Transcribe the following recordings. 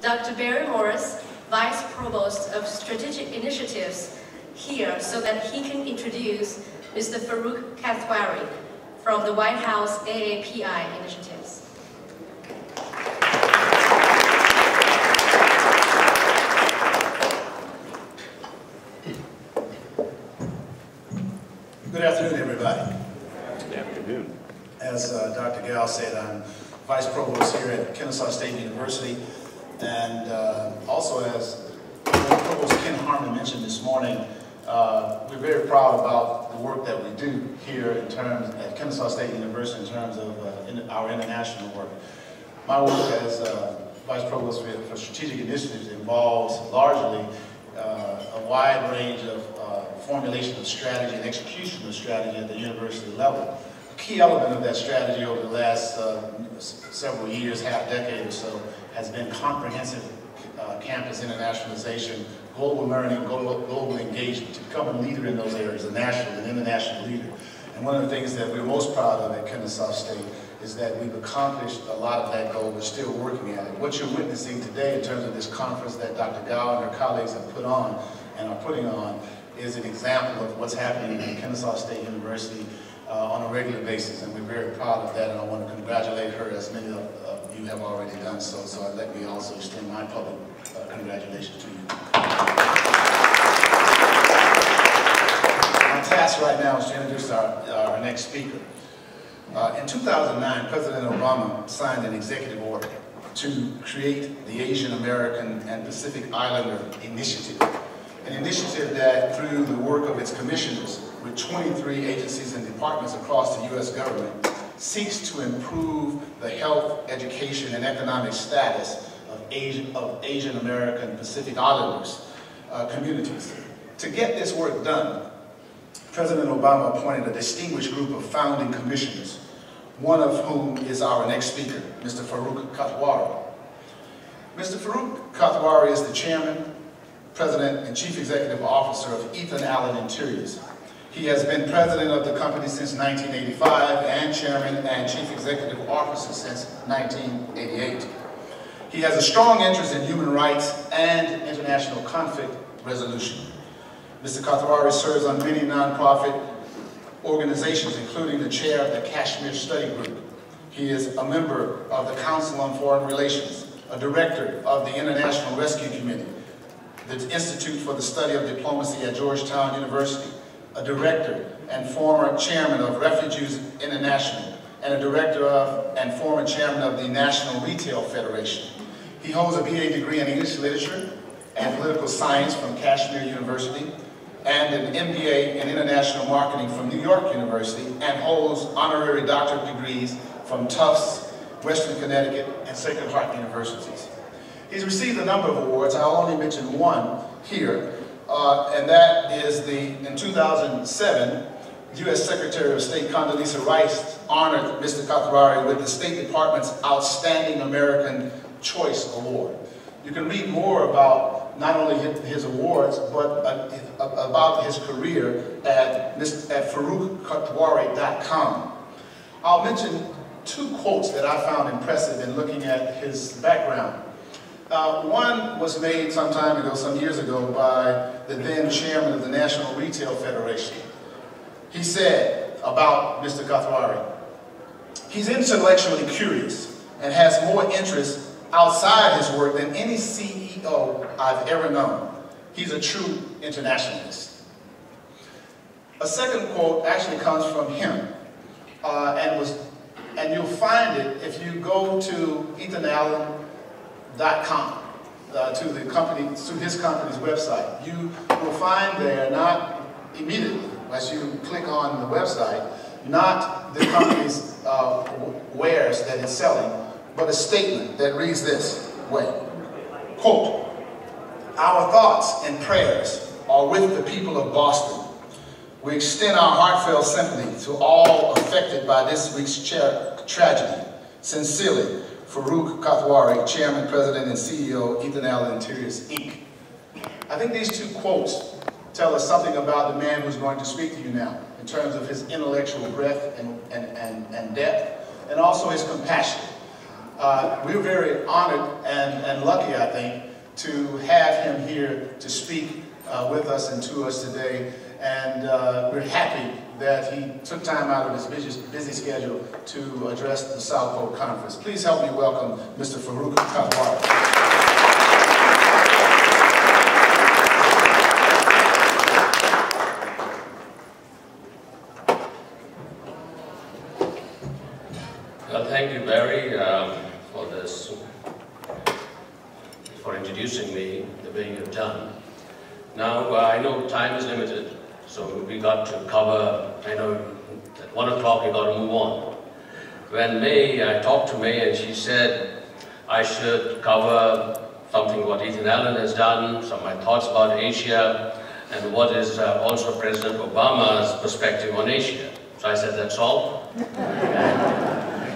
Dr. Barry Morris, Vice Provost of Strategic Initiatives, here so that he can introduce Mr. Farooq Kathwari from the White House AAPI Initiatives. Good afternoon, everybody. Good afternoon. As Dr. Gal said, I'm Vice Provost here at Kennesaw State University, and also as Provost Ken Harmon mentioned this morning, we're very proud about the work that we do here in terms at Kennesaw State University in terms of our international work. My work as Vice Provost for Strategic Initiatives involves largely a wide range of formulation of strategy and execution of strategy at the university level. A key element of that strategy over the last several years, half-decade or so, has been comprehensive campus internationalization, global learning, global engagement, to become a leader in those areas, a national and international leader. And one of the things that we're most proud of at Kennesaw State is that we've accomplished a lot of that goal. We're still working at it. What you're witnessing today in terms of this conference that Dr. Gao and her colleagues have put on and are putting on is an example of what's happening at Kennesaw State University on a regular basis, and we're very proud of that, and I want to congratulate her, as many of you have already done so, so let me also extend my public congratulations to you. My task right now is to introduce our next speaker. In 2009, President Obama signed an executive order to create the Asian American and Pacific Islander Initiative, an initiative that, through the work of its commissioners with 23 agencies and departments across the U.S. government, seeks to improve the health, education, and economic status of Asian American Pacific Islanders communities. To get this work done, President Obama appointed a distinguished group of founding commissioners, one of whom is our next speaker, Mr. Farooq Kathwari. Mr. Farooq Kathwari is the chairman, President, and Chief Executive Officer of Ethan Allen Interiors. He has been president of the company since 1985 and chairman and chief executive officer since 1988. He has a strong interest in human rights and international conflict resolution. Mr. Kathwari serves on many nonprofit organizations, including the chair of the Kashmir Study Group. He is a member of the Council on Foreign Relations, a director of the International Rescue Committee, the Institute for the Study of Diplomacy at Georgetown University, a director and former chairman of Refugees International, and a director of and former chairman of the National Retail Federation. He holds a BA degree in English Literature and Political Science from Kashmir University, and an MBA in International Marketing from New York University, and holds honorary doctorate degrees from Tufts, Western Connecticut, and Sacred Heart Universities. He's received a number of awards. I'll only mention one here, and that is in 2007, U.S. Secretary of State Condoleezza Rice honored Mr. Kathwari with the State Department's Outstanding American Choice Award. You can read more about not only his awards, but about his career at FarooqKathwari.com. I'll mention two quotes that I found impressive in looking at his background. One was made some time ago, some years ago, by the then chairman of the National Retail Federation. He said about Mr. Kathwari, he's intellectually curious and has more interest outside his work than any CEO I've ever known. He's a true internationalist. A second quote actually comes from him, and you'll find it if you go to ethanallen.com, to his company's website. You will find there, not immediately as you click on the website, not the company's wares that it's selling, but a statement that reads this way, quote, "Our thoughts and prayers are with the people of Boston. We extend our heartfelt sympathy to all affected by this week's tragedy. Sincerely, Farooq Kathwari, Chairman, President, and CEO, Ethan Allen Interiors, Inc." I think these two quotes tell us something about the man who's going to speak to you now, in terms of his intellectual breadth and depth, and also his compassion. We're very honored and lucky, I think, to have him here to speak with us and to us today. And we're happy that he took time out of his busy schedule to address the South Pole Conference. Please help me welcome Mr. Farooq Kathwari. Well, thank you, Barry, for this, for introducing me the way you've done. Now, I know time is limited, so we got to cover, I know at 1 o'clock we got to move on. When I talked to May and she said I should cover something what Ethan Allen has done, some of my thoughts about Asia, and what is also President Obama's perspective on Asia. So I said, that's all.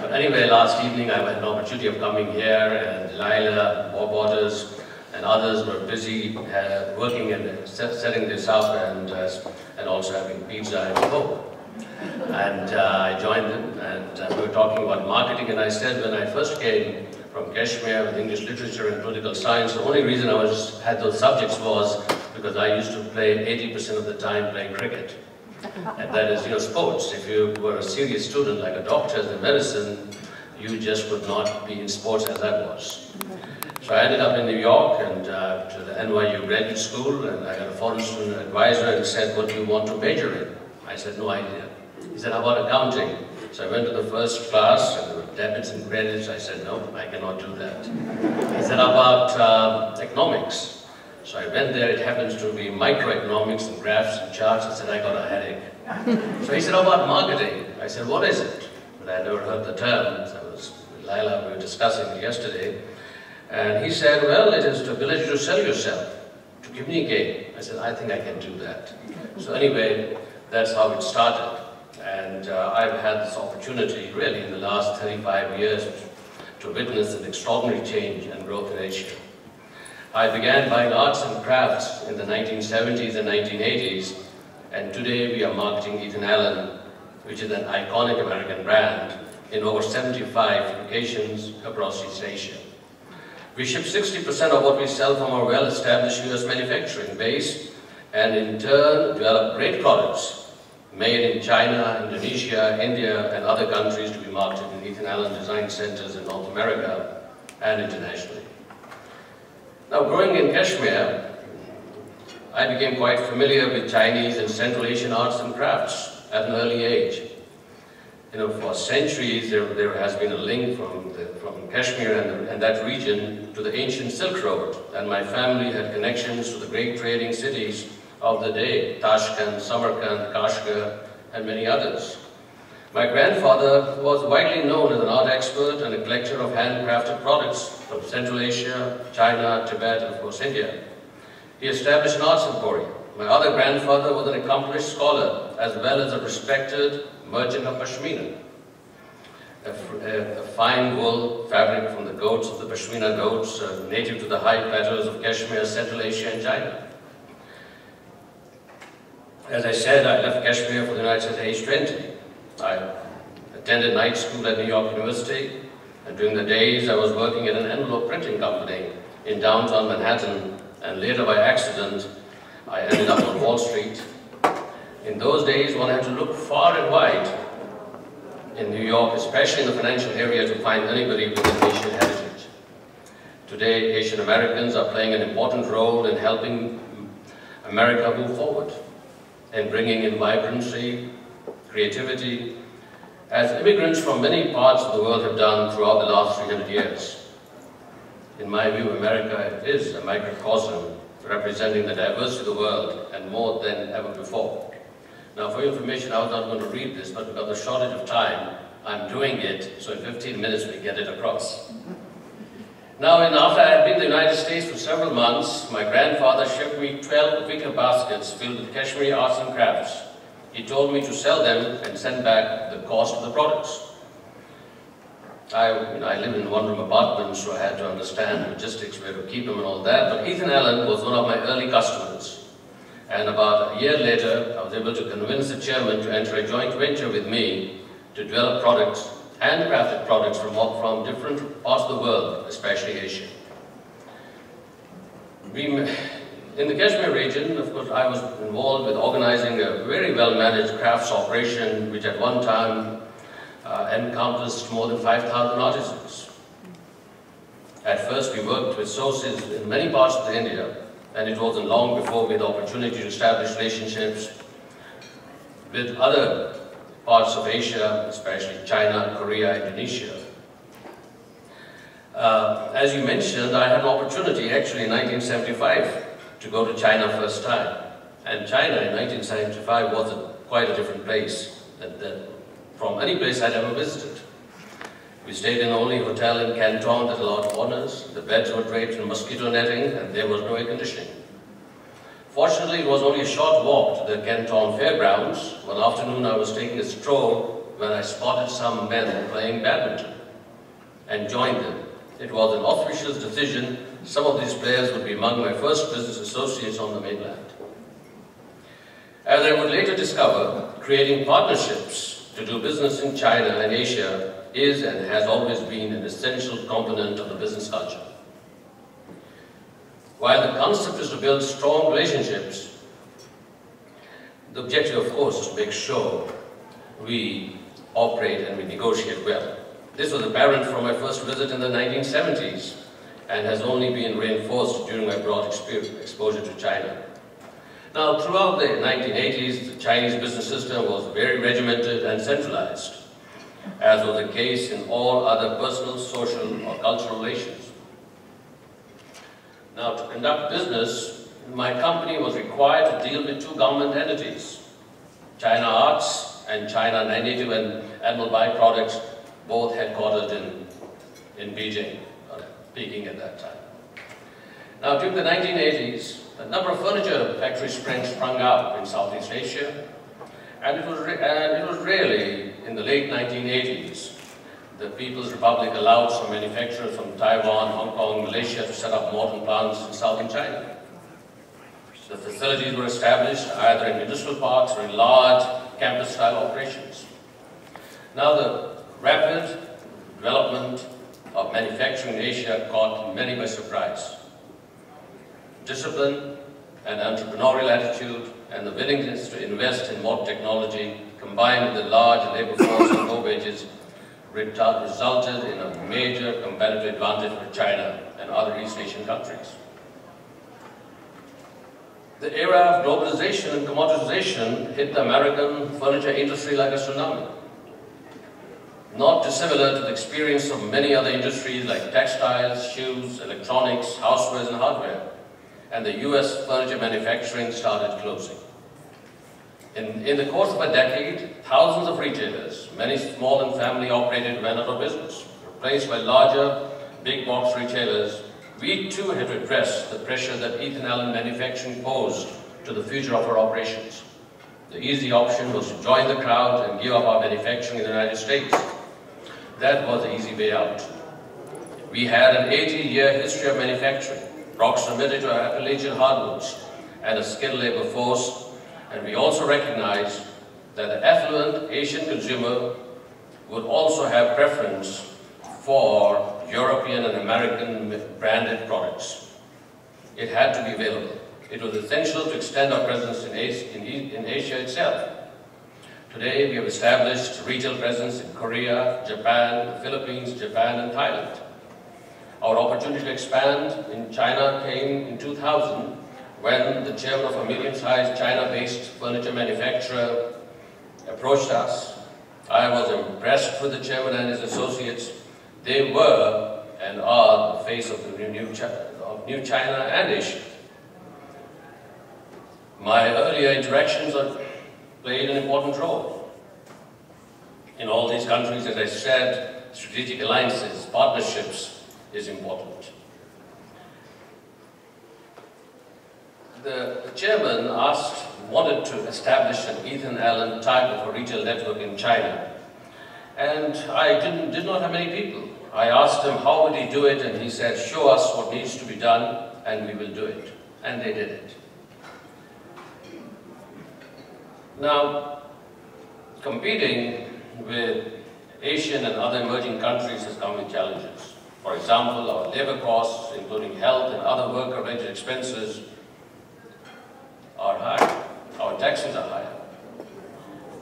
But anyway, last evening I had an opportunity of coming here, and Lila, Bob Waters, and others were busy working and setting this up, and also having pizza and Coke. And I joined them, and we were talking about marketing, and I said when I first came from Kashmir with English literature and political science, the only reason I had those subjects was because I used to play 80% of the time playing cricket. And that is, sports. If you were a serious student, like a doctor in medicine, you just would not be in sports as I was. So I ended up in New York and to the NYU graduate school, and I got a foreign student advisor and said, what do you want to major in? I said, no idea. He said, how about accounting? So I went to the first class, and there were debits and credits. I said, no, I cannot do that. He said, how about economics? So I went there. It happens to be microeconomics and graphs and charts. I said, I got a headache. So he said, how about marketing? I said, what is it? But I had never heard the term. So I was with Lila, we were discussing it yesterday. And he said, well, it is the ability to sell yourself, to communicate. I said, I think I can do that. So anyway, that's how it started. And I've had this opportunity, really, in the last 35 years to witness an extraordinary change and growth in Asia. I began buying arts and crafts in the 1970s and 1980s, and today we are marketing Ethan Allen, which is an iconic American brand, in over 75 locations across East Asia. We ship 60% of what we sell from our well-established US manufacturing base, and in turn develop great products made in China, Indonesia, India, and other countries to be marketed in Ethan Allen design centers in North America and internationally. Now, growing in Kashmir, I became quite familiar with Chinese and Central Asian arts and crafts at an early age. For centuries, there has been a link from Kashmir and that region to the ancient Silk Road, and my family had connections to the great trading cities of the day, Tashkent, Samarkand, Kashgar, and many others. My grandfather was widely known as an art expert and a collector of handcrafted products from Central Asia, China, Tibet, and of course India. He established an arts emporium. My other grandfather was an accomplished scholar, as well as a respected merchant of Pashmina, a fine wool fabric from the goats of the Pashmina goats, native to the high plateaus of Kashmir, Central Asia, and China. As I said, I left Kashmir for the United States at age 20. I attended night school at New York University, and during the days I was working at an envelope printing company in downtown Manhattan, and later by accident I ended up on Wall Street. In those days one had to look far and wide in New York, especially in the financial area, to find anybody with an Asian heritage. Today Asian Americans are playing an important role in helping America move forward and bringing in vibrancy, creativity, as immigrants from many parts of the world have done throughout the last 300 years. In my view, America is a microcosm representing the diversity of the world, and more than ever before. Now, for your information, I was not going to read this, but because of the shortage of time, I'm doing it, so in 15 minutes we get it across. Now, after I had been in the United States for several months, my grandfather shipped me 12 wicker baskets filled with Kashmiri arts and crafts. He told me to sell them and send back the cost of the products. I live in one-room apartments, so I had to understand logistics, where to keep them and all that, but Ethan Allen was one of my early customers. And about a year later, I was able to convince the chairman to enter a joint venture with me to develop products handcrafted products from different parts of the world, especially Asia. In the Kashmir region, of course, I was involved with organizing a very well-managed crafts operation, which at one time encompassed more than 5,000 artisans. At first, we worked with sources in many parts of India, and it wasn't long before we had the opportunity to establish relationships with other parts of Asia, especially China, Korea, Indonesia. As you mentioned, I had an opportunity actually in 1975 to go to China first time. And China in 1975 was quite a different place from any place I'd ever visited. We stayed in the only hotel in Canton that allowed foreigners. The beds were draped in mosquito netting and there was no air conditioning. Fortunately, it was only a short walk to the Canton Fairgrounds. One afternoon I was taking a stroll when I spotted some men playing badminton and joined them. It was an auspicious decision. Some of these players would be among my first business associates on the mainland. As I would later discover, creating partnerships to do business in China and Asia is and has always been an essential component of the business culture. While the concept is to build strong relationships, the objective, of course, is to make sure we operate and we negotiate well. This was apparent from my first visit in the 1970s and has only been reinforced during my broad exposure to China. Now, throughout the 1980s, the Chinese business system was very regimented and centralized, as was the case in all other personal, social, or cultural relations. Now, to conduct business, my company was required to deal with two government entities, China Arts and China Native and Animal Byproducts, both headquartered in Beijing, or Peking at that time. Now, during the 1980s, a number of furniture factories sprung up in Southeast Asia, and it was really in the late 1980s the People's Republic allowed some manufacturers from Taiwan, Hong Kong, Malaysia to set up modern plants in southern China. The facilities were established either in municipal parks or in large campus-style operations. Now, the rapid development of manufacturing in Asia caught many by surprise. Discipline and entrepreneurial attitude and the willingness to invest in modern technology combined with the large labor force and low wages resulted in a major competitive advantage for China and other East Asian countries. The era of globalization and commoditization hit the American furniture industry like a tsunami. Not dissimilar to the experience of many other industries like textiles, shoes, electronics, housewares, and hardware. And the US furniture manufacturing started closing. In the course of a decade, thousands of retailers, many small and family-operated, went out of business, replaced by larger, big-box retailers. We too had to address the pressure that Ethan Allen manufacturing posed to the future of our operations. The easy option was to join the crowd and give up our manufacturing in the United States. That was the easy way out. We had an 80-year history of manufacturing, proximity to our Appalachian hardwoods, and a skilled labor force, and we also recognized that the affluent Asian consumer would also have preference for European and American branded products. It had to be available. It was essential to extend our presence in Asia itself. Today, we have established retail presence in Korea, Japan, the Philippines, Japan, and Thailand. Our opportunity to expand in China came in 2000 when the chairman of a medium-sized China-based furniture manufacturer approached us. I was impressed with the chairman and his associates. They were and are the face of the new China and Asia. My earlier interactions played an important role. In all these countries, as I said, strategic alliances, partnerships is important. The chairman wanted to establish an Ethan Allen type of a retail network in China. And I did not have many people. I asked him how would he do it, and he said, show us what needs to be done, and we will do it. And they did it. Now, competing with Asian and other emerging countries has come with challenges. For example, our labor costs, including health and other work-related expenses, are high. Our taxes are higher.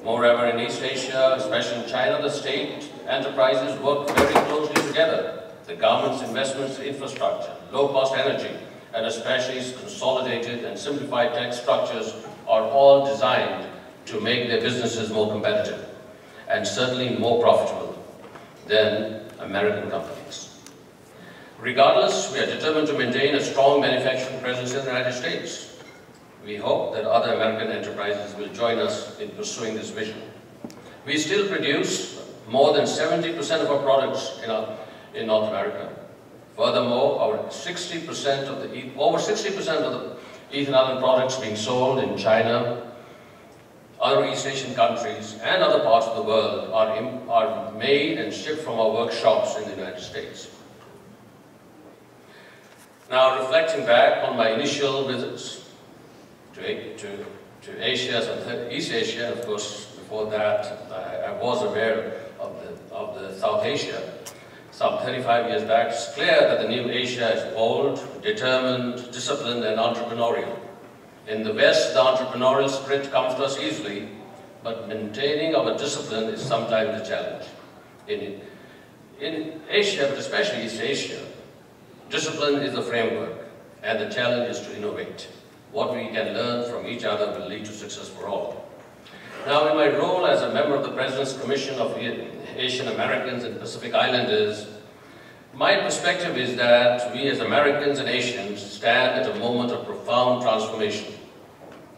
Moreover, in East Asia, especially in China, the state enterprises work very closely together. The government's investments in infrastructure, low-cost energy, and especially consolidated and simplified tax structures are all designed to make their businesses more competitive and certainly more profitable than American companies. Regardless, we are determined to maintain a strong manufacturing presence in the United States. We hope that other American enterprises will join us in pursuing this vision. We still produce more than 70% of our products in North America. Furthermore, over 60% of the Ethan Allen products being sold in China, other East Asian countries, and other parts of the world are made and shipped from our workshops in the United States. Now, reflecting back on my initial visits to Asia, East Asia, and of course, before that, I was aware of the South Asia. Some 35 years back, it's clear that the new Asia is bold, determined, disciplined, and entrepreneurial. In the West, the entrepreneurial spirit comes to us easily, but maintaining our discipline is sometimes a challenge. In Asia, but especially East Asia, discipline is the framework, and the challenge is to innovate. What we can learn from each other will lead to success for all. Now, in my role as a member of the President's Commission of Asian Americans and Pacific Islanders, my perspective is that we as Americans and Asians stand at a moment of profound transformation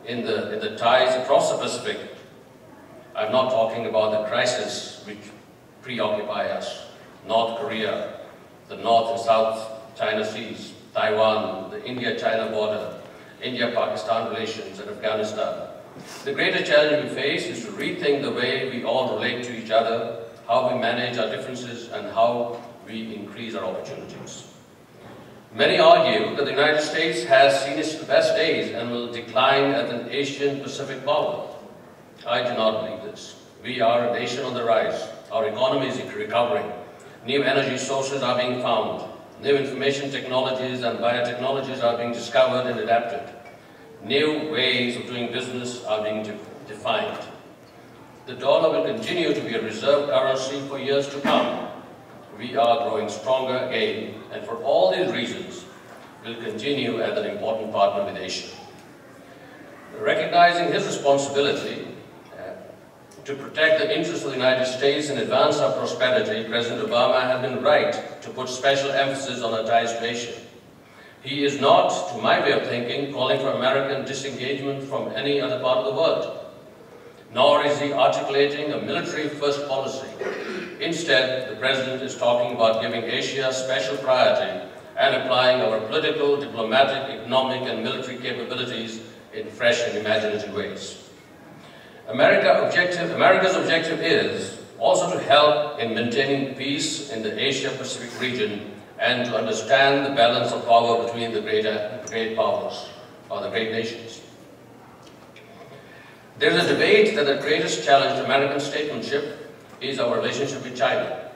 in the ties across the Pacific. I'm not talking about the crisis which preoccupy us, North Korea, the North and South China Seas, Taiwan, the India-China border, India-Pakistan relations, and Afghanistan. The greater challenge we face is to rethink the way we all relate to each other, how we manage our differences, and how we increase our opportunities. Many argue that the United States has seen its best days and will decline as an Asian Pacific power. I do not believe this. We are a nation on the rise. Our economy is recovering. New energy sources are being found. New information technologies and biotechnologies are being discovered and adapted. New ways of doing business are being defined. The dollar will continue to be a reserve currency for years to come. We are growing stronger again, and for all these reasons, will continue as an important partner with Asia. Recognizing his responsibility to protect the interests of the United States and advance our prosperity, President Obama has been right to put special emphasis on our ties to Asia. He is not, to my way of thinking, calling for American disengagement from any other part of the world, nor is he articulating a military-first policy. Instead, the President is talking about giving Asia special priority and applying our political, diplomatic, economic, and military capabilities in fresh and imaginative ways. America's objective is also to help in maintaining peace in the Asia-Pacific region and to understand the balance of power between the great powers, or the great nations. There is a debate that the greatest challenge to American statesmanship is our relationship with China.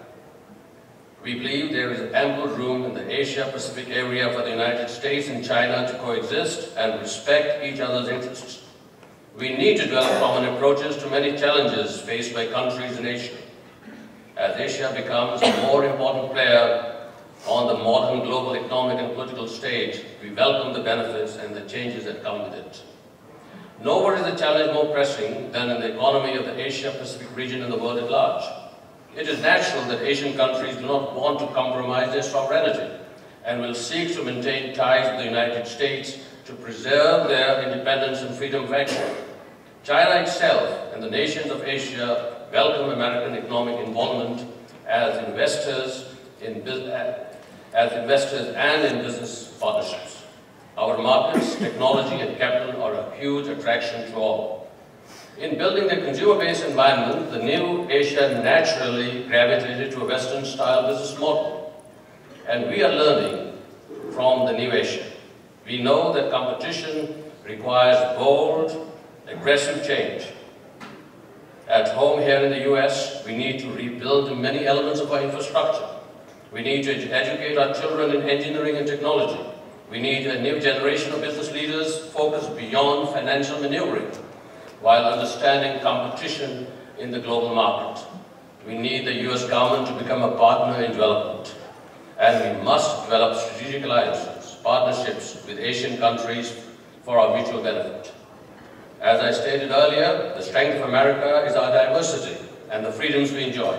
We believe there is ample room in the Asia-Pacific area for the United States and China to coexist and respect each other's interests. We need to develop common approaches to many challenges faced by countries in Asia. As Asia becomes a more important player on the modern global economic and political stage, we welcome the benefits and the changes that come with it. Nowhere is the challenge more pressing than in the economy of the Asia-Pacific region and the world at large. It is natural that Asian countries do not want to compromise their sovereignty and will seek to maintain ties with the United States to preserve their independence and freedom of action. China itself and the nations of Asia welcome American economic involvement as investors and in business partnerships. Our markets, technology, and capital are a huge attraction to all. In building the consumer-based environment, the new Asia naturally gravitated to a Western-style business model. And we are learning from the new Asia. We know that competition requires bold, aggressive change. At home here in the US, we need to rebuild many elements of our infrastructure. We need to educate our children in engineering and technology. We need a new generation of business leaders focused beyond financial maneuvering, while understanding competition in the global market. We need the US government to become a partner in development. And we must develop strategic alliances, partnerships with Asian countries for our mutual benefit. As I stated earlier, the strength of America is our diversity and the freedoms we enjoy.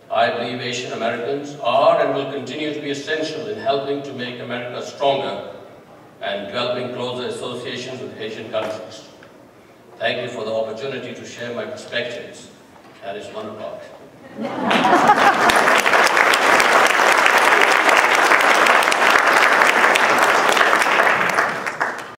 I believe Asian Americans are and will continue to be essential in helping to make America stronger and developing closer associations with Asian countries. Thank you for the opportunity to share my perspectives. And it's 1 o'clock.